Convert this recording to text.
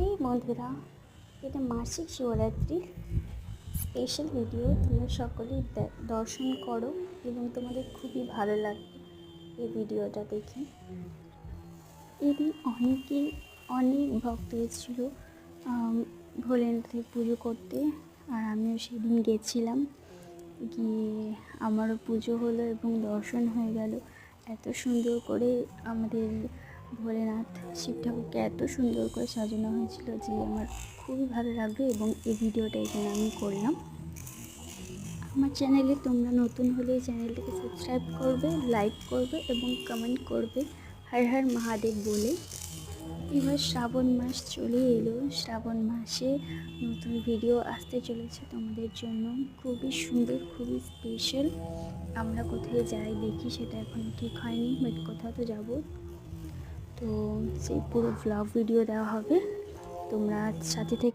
এই বন্ধুরা, এটা মাসিক শিবরাত্রির স্পেশাল ভিডিও। তোমরা সকলেই দর্শন করো এবং তোমাদের খুবই ভালো লাগবে এই ভিডিওটা দেখে। এদিন অনেক ভক্ত এসেছিলো ভোলেনাথের পুজো করতে, আর আমিও সেদিন গেছিলাম। গিয়ে আমারও পুজো হলো এবং দর্শন হয়ে গেল। এত সুন্দর করে আমাদের ভোলেনাথ শিব ঠাকুরকে এত সুন্দর করে সাজানো হয়েছিল যে আমার খুবই ভালো লাগলো, এবং এই ভিডিওটা এখানে আমি করলাম। আমার চ্যানেলে তোমরা নতুন হলে চ্যানেলটাকে সাবস্ক্রাইব করবে, লাইক করবে এবং কমেন্ট করবে হর হর মহাদেব বলে। এবার শ্রাবণ মাস চলে এলো। শ্রাবণ মাসে নতুন ভিডিও আসতে চলেছে তোমাদের জন্য, খুবই সুন্দর, খুবই স্পেশাল। আমরা কোথায় যাই দেখি সেটা এখনও ঠিক হয়নি, বাট কোথাও তো যাবো, তো সেই পুরো ব্লগ ভিডিও দেওয়া হবে। তোমরা সাথে থেকে